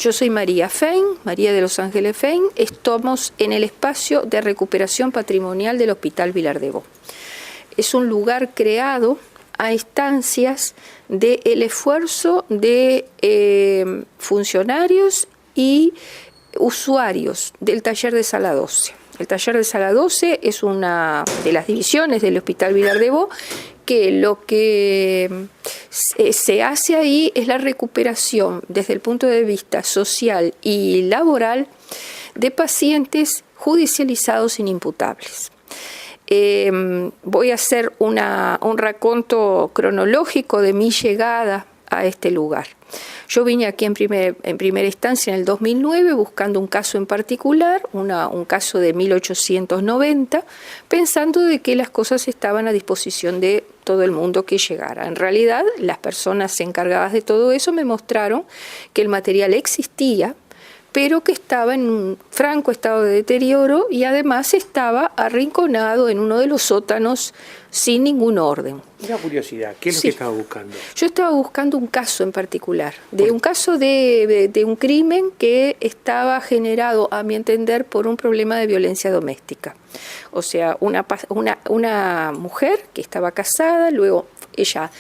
Yo soy María Fein, María de Los Ángeles Fein. Estamos en el espacio de recuperación patrimonial del Hospital Vilar de Bo. Es un lugar creado a instancias del esfuerzo de funcionarios y usuarios del taller de Sala 12. El taller de Sala 12 es una de las divisiones del Hospital Vilar de Bo, que lo que se hace ahí es la recuperación desde el punto de vista social y laboral de pacientes judicializados inimputables. Voy a hacer un raconto cronológico de mi llegada a este lugar. Yo vine aquí en primera instancia en el 2009 buscando un caso en particular, un caso de 1890, pensando de que las cosas estaban a disposición de todo el mundo que llegara. En realidad, las personas encargadas de todo eso me mostraron que el material existía, pero que estaba en un franco estado de deterioro y además estaba arrinconado en uno de los sótanos sin ningún orden. Una curiosidad, ¿qué es lo que estaba buscando? Yo estaba buscando un caso en particular, un caso de un crimen que estaba generado, a mi entender, por un problema de violencia doméstica. O sea, una mujer que estaba casada, luego ella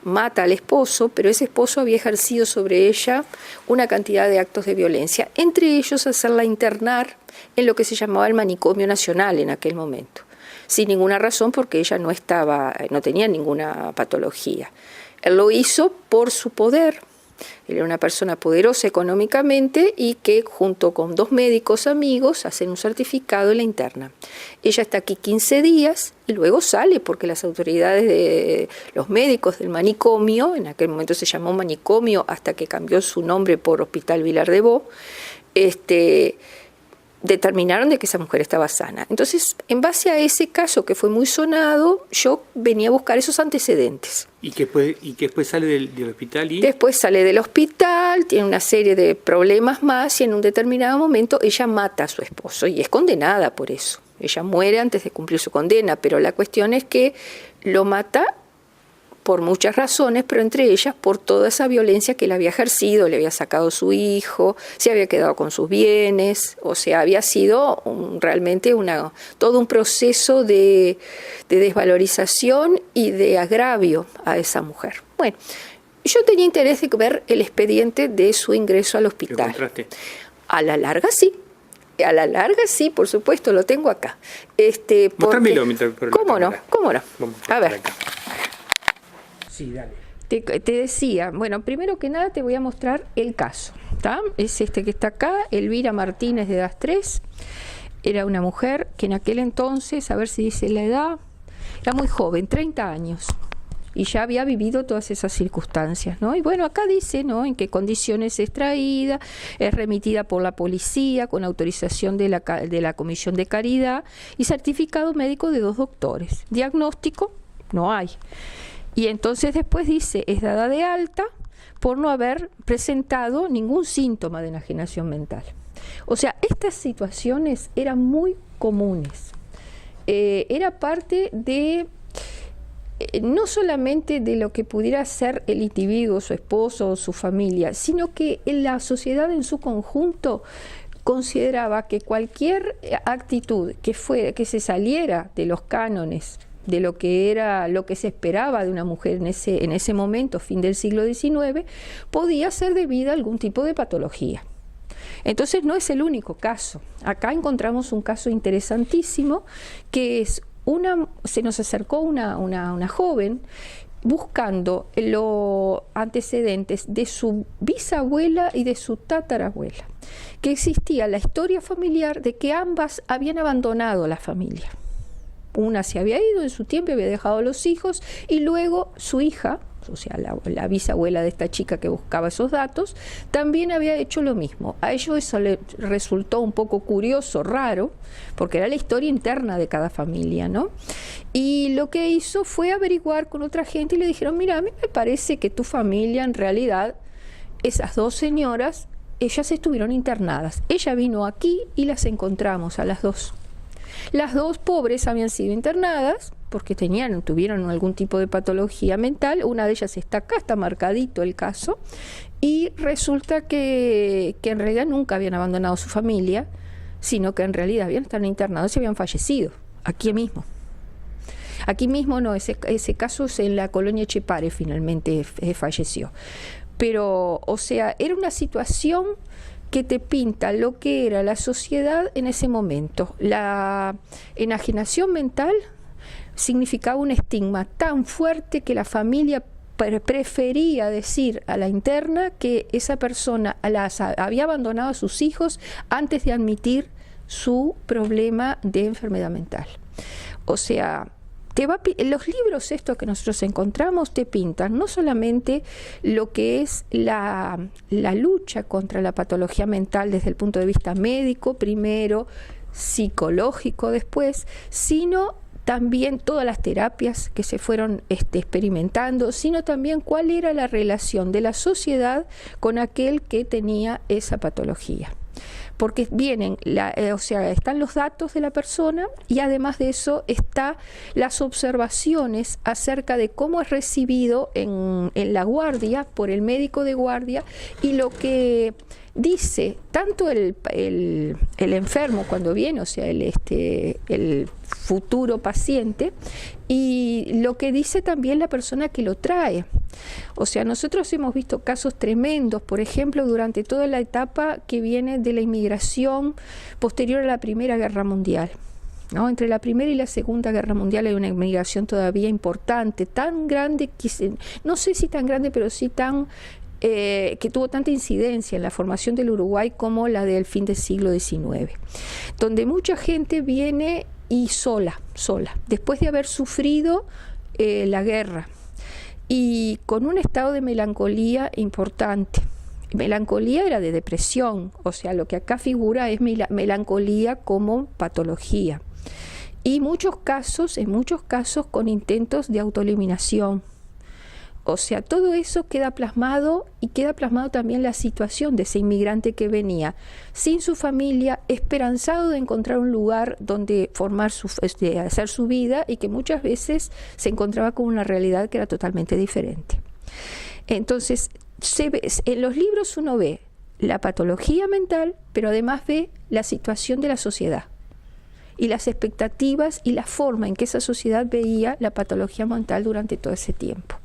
mata al esposo, pero ese esposo había ejercido sobre ella una cantidad de actos de violencia, entre ellos hacerla internar en lo que se llamaba el manicomio nacional en aquel momento, sin ninguna razón porque ella no tenía ninguna patología. Él lo hizo por su poder. Él era una persona poderosa económicamente y que junto con 2 médicos amigos hacen un certificado y la internan. Ella está aquí 15 días y luego sale porque las autoridades de los médicos del manicomio, en aquel momento se llamó manicomio hasta que cambió su nombre por Hospital Vilar de Bo, determinaron de que esa mujer estaba sana. Entonces, en base a ese caso que fue muy sonado, yo venía a buscar esos antecedentes. ¿Y que después sale del hospital? Después sale del hospital, tiene una serie de problemas más y en un determinado momento ella mata a su esposo y es condenada por eso. Ella muere antes de cumplir su condena, pero la cuestión es que lo mata por muchas razones, pero entre ellas por toda esa violencia que él había ejercido, le había sacado su hijo, se había quedado con sus bienes, o sea, había sido realmente todo un proceso de desvalorización y de agravio a esa mujer. Bueno, yo tenía interés de ver el expediente de su ingreso al hospital. ¿Lo encontraste? A la larga sí. A la larga sí, por supuesto, lo tengo acá. Mostrámelo. ¿Cómo no? A ver. Acá. Sí, dale. Te decía, bueno, primero que nada te voy a mostrar el caso, ¿tá? Es este que está acá, Elvira Martínez de Das 3, era una mujer que en aquel entonces, a ver si dice la edad, era muy joven, 30 años, y ya había vivido todas esas circunstancias, ¿no? Y bueno, acá dice, ¿no?, en qué condiciones es traída, es remitida por la policía con autorización de la Comisión de Caridad y certificado médico de 2 doctores. Diagnóstico, no hay. Y entonces después dice, es dada de alta por no haber presentado ningún síntoma de enajenación mental. O sea, estas situaciones eran muy comunes. Era parte de, no solamente de lo que pudiera ser el individuo, su esposo o su familia, sino que la sociedad en su conjunto consideraba que cualquier actitud que se saliera de los cánones de lo que se esperaba de una mujer en ese momento, fin del siglo XIX, podía ser debida a algún tipo de patología. Entonces no es el único caso. Acá encontramos un caso interesantísimo, que es se nos acercó una joven buscando los antecedentes de su bisabuela y de su tatarabuela, que existía la historia familiar de que ambas habían abandonado la familia. Una se había ido en su tiempo, había dejado a los hijos, y luego su hija, o sea, la bisabuela de esta chica que buscaba esos datos, también había hecho lo mismo. A ellos eso le resultó un poco curioso, raro, porque era la historia interna de cada familia, ¿no? Y lo que hizo fue averiguar con otra gente y le dijeron, mira, a mí me parece que tu familia, en realidad, esas 2 señoras, ellas estuvieron internadas. Ella vino aquí y las encontramos a las 2. Las 2 pobres habían sido internadas, porque tuvieron algún tipo de patología mental. Una de ellas está acá, está marcadito el caso, y resulta que en realidad nunca habían abandonado su familia, sino que en realidad habían estado internados y habían fallecido, aquí mismo. Aquí mismo no, ese caso es en la colonia Echepare, finalmente falleció. Pero, o sea, era una situación que te pinta lo que era la sociedad en ese momento. La enajenación mental significaba un estigma tan fuerte que la familia prefería decir a la interna que esa persona había abandonado a sus hijos antes de admitir su problema de enfermedad mental. O sea, los libros estos que nosotros encontramos te pintan no solamente lo que es la lucha contra la patología mental desde el punto de vista médico primero, psicológico después, sino también todas las terapias que se fueron experimentando, sino también cuál era la relación de la sociedad con aquel que tenía esa patología. Porque vienen, están los datos de la persona y además de eso están las observaciones acerca de cómo es recibido en la guardia, por el médico de guardia, y lo que dice tanto el enfermo cuando viene, o sea, el futuro paciente, y lo que dice también la persona que lo trae. O sea, nosotros hemos visto casos tremendos, por ejemplo, durante toda la etapa que viene de la inmigración posterior a la Primera Guerra Mundial, ¿no? Entre la Primera y la Segunda Guerra Mundial hay una inmigración todavía importante, tan grande, no sé si tan grande, pero sí tan que tuvo tanta incidencia en la formación del Uruguay como la del fin del siglo XIX, donde mucha gente viene y sola, después de haber sufrido la guerra y con un estado de melancolía importante. Melancolía era de depresión, o sea, lo que acá figura es melancolía como patología. Y en muchos casos con intentos de autoeliminación. O sea, todo eso queda plasmado y queda plasmado también la situación de ese inmigrante que venía sin su familia, esperanzado de encontrar un lugar donde hacer su vida y que muchas veces se encontraba con una realidad que era totalmente diferente. Entonces, en los libros uno ve la patología mental, pero además ve la situación de la sociedad y las expectativas y la forma en que esa sociedad veía la patología mental durante todo ese tiempo.